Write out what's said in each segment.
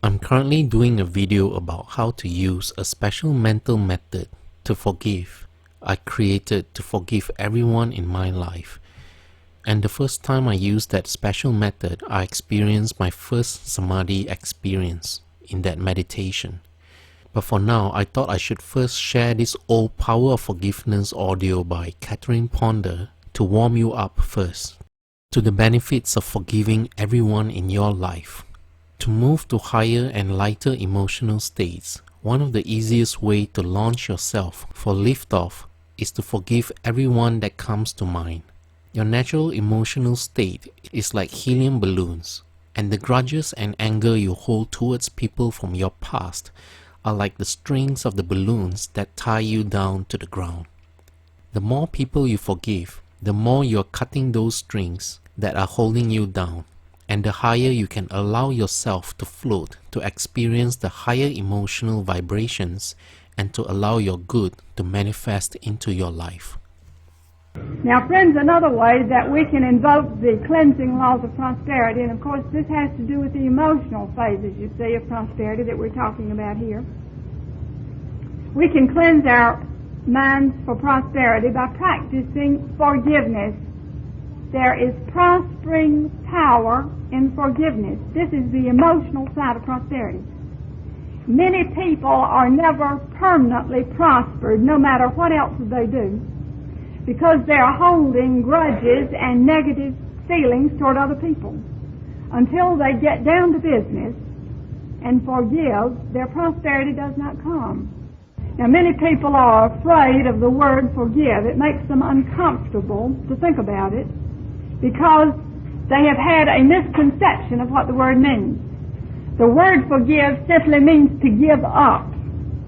I'm currently doing a video about how to use a special mental method to forgive I created to forgive everyone in my life. And the first time I used that special method, I experienced my first samadhi experience in that meditation. But for now, I thought I should first share this old Power of Forgiveness audio by Catherine Ponder to warm you up first to the benefits of forgiving everyone in your life. To move to higher and lighter emotional states, one of the easiest ways to launch yourself for liftoff is to forgive everyone that comes to mind. Your natural emotional state is like helium balloons, and the grudges and anger you hold towards people from your past are like the strings of the balloons that tie you down to the ground. The more people you forgive, the more you're cutting those strings that are holding you down, and the higher you can allow yourself to float to experience the higher emotional vibrations and to allow your good to manifest into your life. Now, friends, another way that we can invoke the cleansing laws of prosperity, and of course this has to do with the emotional phases, you see, of prosperity that we're talking about here. We can cleanse our minds for prosperity by practicing forgiveness. There is prospering power in forgiveness. This is the emotional side of prosperity. Many people are never permanently prospered, no matter what else they do, because they're holding grudges and negative feelings toward other people. Until they get down to business and forgive, their prosperity does not come. Now, many people are afraid of the word forgive. It makes them uncomfortable to think about it because they have had a misconception of what the word means. The word forgive simply means to give up.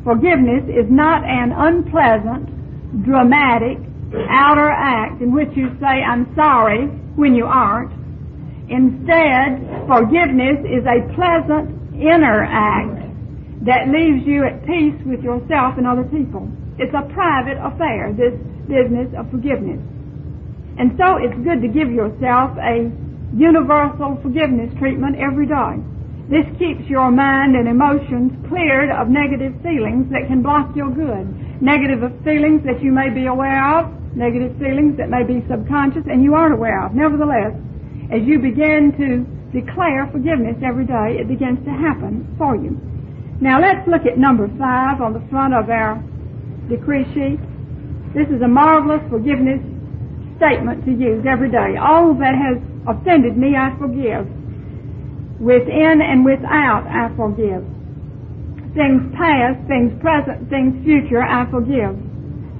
Forgiveness is not an unpleasant, dramatic, outer act in which you say, I'm sorry, when you aren't. Instead, forgiveness is a pleasant inner act that leaves you at peace with yourself and other people. It's a private affair, this business of forgiveness. And so it's good to give yourself a universal forgiveness treatment every day. This keeps your mind and emotions cleared of negative feelings that can block your good. Negative feelings that you may be aware of, negative feelings that may be subconscious and you aren't aware of. Nevertheless, as you begin to declare forgiveness every day, it begins to happen for you. Now let's look at number 5 on the front of our decree sheet. This is a marvelous forgiveness statement to use every day. All that has offended me, I forgive. Within and without, I forgive. Things past, things present, things future, I forgive.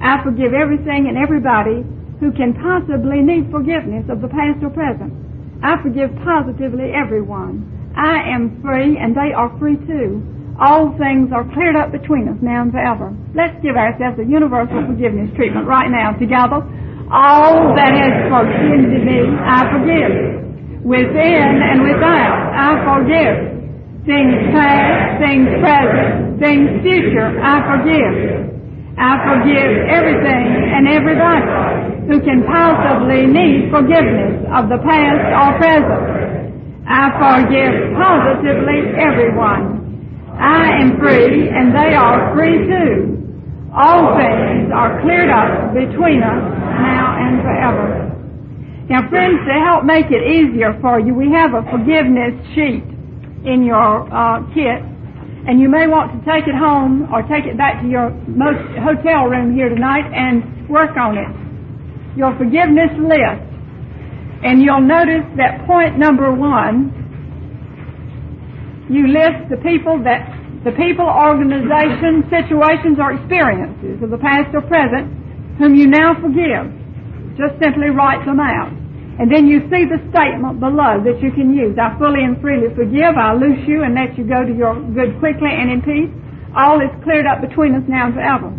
I forgive everything and everybody who can possibly need forgiveness of the past or present. I forgive positively everyone. I am free and they are free too. All things are cleared up between us now and forever. Let's give ourselves a universal forgiveness treatment right now together. All that has offended me, I forgive. Within and without, I forgive. Things past, things present, things future, I forgive. I forgive everything and everybody who can possibly need forgiveness of the past or present. I forgive positively everyone. I am free and they are free too. All things are cleared up between us now and forever. Now, friends, to help make it easier for you, we have a forgiveness sheet in your kit, and you may want to take it home or take it back to your hotel room here tonight and work on it. Your forgiveness list. And you'll notice that point number 1, you list the people, organizations, situations, or experiences of the past or present whom you now forgive. Just simply write them out. And then you see the statement below that you can use. I fully and freely forgive. I loose you and let you go to your good quickly and in peace. All is cleared up between us now and forever.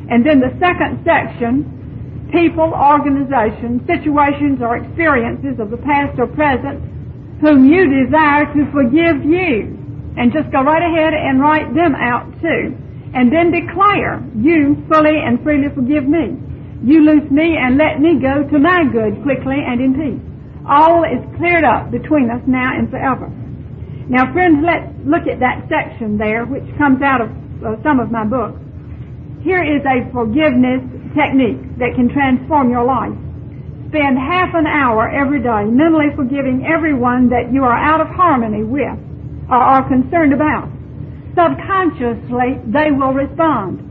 And then the second section, people, organizations, situations, or experiences of the past or present whom you desire to forgive you. And just go right ahead and write them out too. And then declare, you fully and freely forgive me. You loose me and let me go to my good quickly and in peace. All is cleared up between us now and forever. Now, friends, let's look at that section there, which comes out of some of my books. Here is a forgiveness technique that can transform your life. Spend half an hour every day mentally forgiving everyone that you are out of harmony with or are concerned about. Subconsciously, they will respond.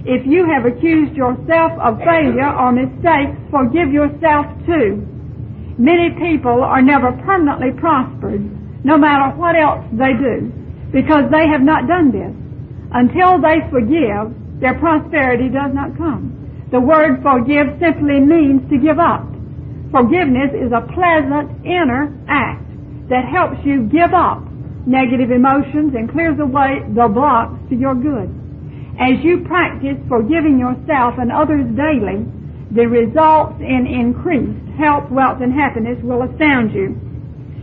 If you have accused yourself of failure or mistakes, forgive yourself too. Many people are never permanently prospered, no matter what else they do, because they have not done this. Until they forgive, their prosperity does not come. The word forgive simply means to give up. Forgiveness is a pleasant inner act that helps you give up negative emotions and clears away the blocks to your good. As you practice forgiving yourself and others daily, the results in increased health, wealth, and happiness will astound you.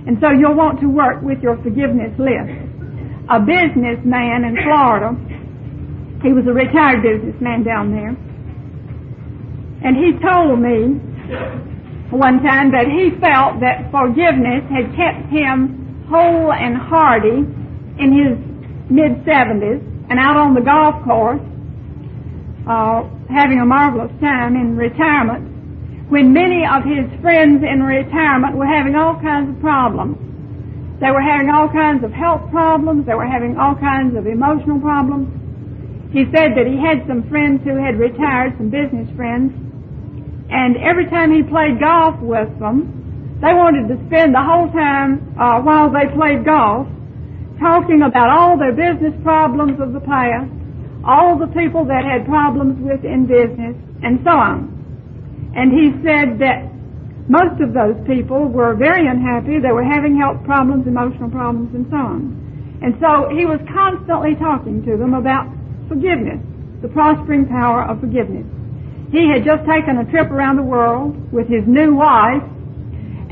And so you'll want to work with your forgiveness list. A businessman in Florida, he was a retired businessman down there, and he told me one time that he felt that forgiveness had kept him whole and hearty in his mid-70s and out on the golf course having a marvelous time in retirement, when many of his friends in retirement were having all kinds of problems. They were having all kinds of health problems. They were having all kinds of emotional problems. He said that he had some friends who had retired, some business friends, and every time he played golf with them, they wanted to spend the whole time while they played golf talking about all their business problems of the past, all the people that had problems with in business, and so on. And he said that most of those people were very unhappy. They were having health problems, emotional problems, and so on. And so he was constantly talking to them about forgiveness, the prospering power of forgiveness. He had just taken a trip around the world with his new wife,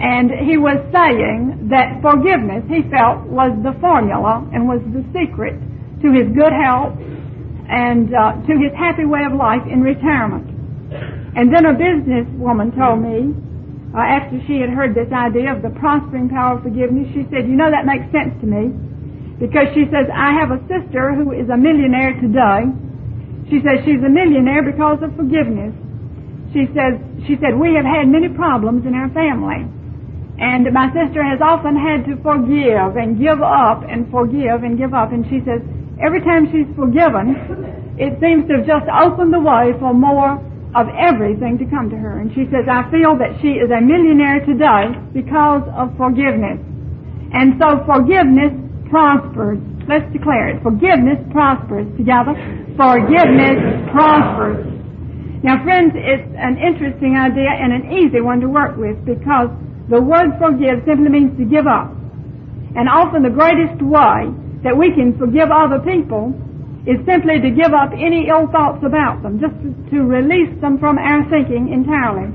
and he was saying that forgiveness, he felt, was the formula and was the secret to his good health and to his happy way of life in retirement. And then a businesswoman told me, after she had heard this idea of the prospering power of forgiveness, she said, you know, that makes sense to me, because she says, I have a sister who is a millionaire today. She says she's a millionaire because of forgiveness. She said, we have had many problems in our family, and my sister has often had to forgive and give up and forgive and give up. And she says, every time she's forgiven, it seems to have just opened the way for more of everything to come to her. And she says, I feel that she is a millionaire today because of forgiveness. And so forgiveness prospers. Let's declare it. Forgiveness prospers. Together. Forgiveness prospers. Now, friends, it's an interesting idea and an easy one to work with, because the word forgive simply means to give up. And often the greatest way that we can forgive other people is simply to give up any ill thoughts about them, just to release them from our thinking entirely.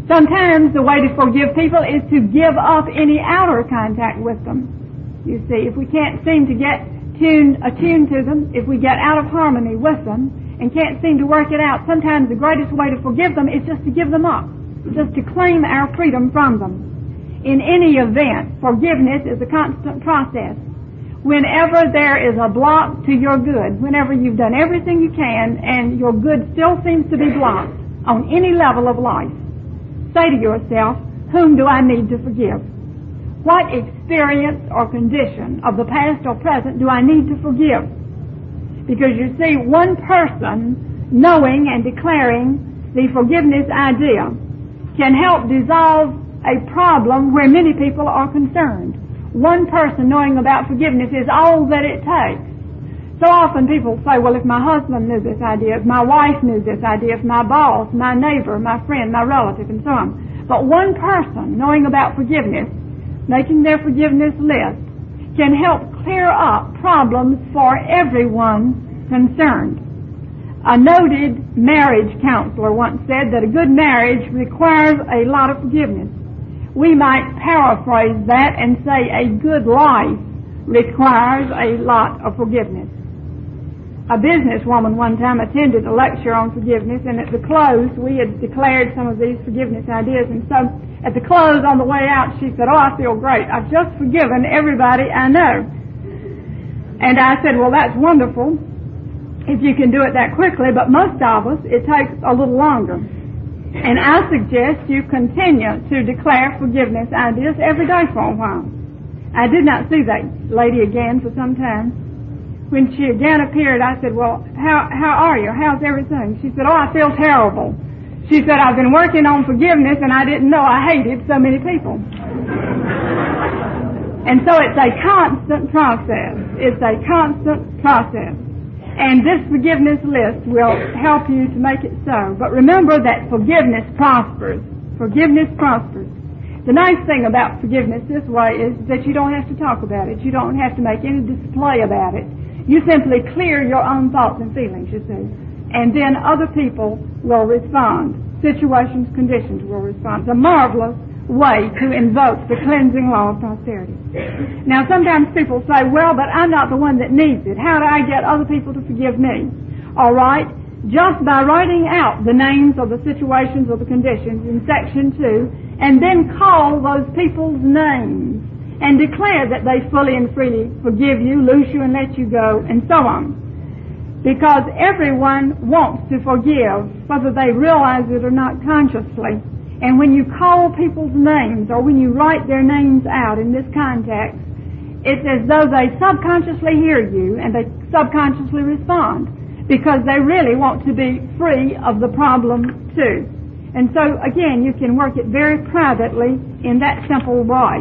Sometimes the way to forgive people is to give up any outer contact with them. You see, if we can't seem to get attuned to them, if we get out of harmony with them and can't seem to work it out, sometimes the greatest way to forgive them is just to give them up, just to claim our freedom from them. In any event, forgiveness is a constant process. Whenever there is a block to your good, whenever you've done everything you can and your good still seems to be blocked on any level of life, say to yourself, whom do I need to forgive? What experience or condition of the past or present do I need to forgive? Because you see, one person knowing and declaring the forgiveness idea can help dissolve a problem where many people are concerned. One person knowing about forgiveness is all that it takes. So often people say, well, if my husband knew this idea, if my wife knew this idea, if my boss, my neighbor, my friend, my relative, and so on. But one person knowing about forgiveness, making their forgiveness list, can help clear up problems for everyone concerned. A noted marriage counselor once said that a good marriage requires a lot of forgiveness. We might paraphrase that and say a good life requires a lot of forgiveness. A businesswoman one time attended a lecture on forgiveness, and at the close we had declared some of these forgiveness ideas, and so at the close on the way out she said, oh, I feel great. I've just forgiven everybody I know. And I said, well, that's wonderful if you can do it that quickly, but most of us, it takes a little longer. And I suggest you continue to declare forgiveness ideas every day for a while. I did not see that lady again for some time. When she again appeared, I said, well, how are you? How's everything? She said, oh, I feel terrible. She said, I've been working on forgiveness and I didn't know I hated so many people. And so it's a constant process. It's a constant process. And this forgiveness list will help you to make it so. But remember that forgiveness prospers. Forgiveness prospers. The nice thing about forgiveness this way is that you don't have to talk about it. You don't have to make any display about it. You simply clear your own thoughts and feelings, you see. And then other people will respond. Situations, conditions will respond. It's a marvelous way to invoke the cleansing law of prosperity. Now, sometimes people say, well, but I'm not the one that needs it. How do I get other people to forgive me? All right, just by writing out the names of the situations or the conditions in Section 2, and then call those people's names and declare that they fully and freely forgive you, loose you and let you go, and so on. Because everyone wants to forgive, whether they realize it or not consciously. And when you call people's names, or when you write their names out in this context, it's as though they subconsciously hear you and they subconsciously respond, because they really want to be free of the problem too. And so, again, you can work it very privately in that simple way.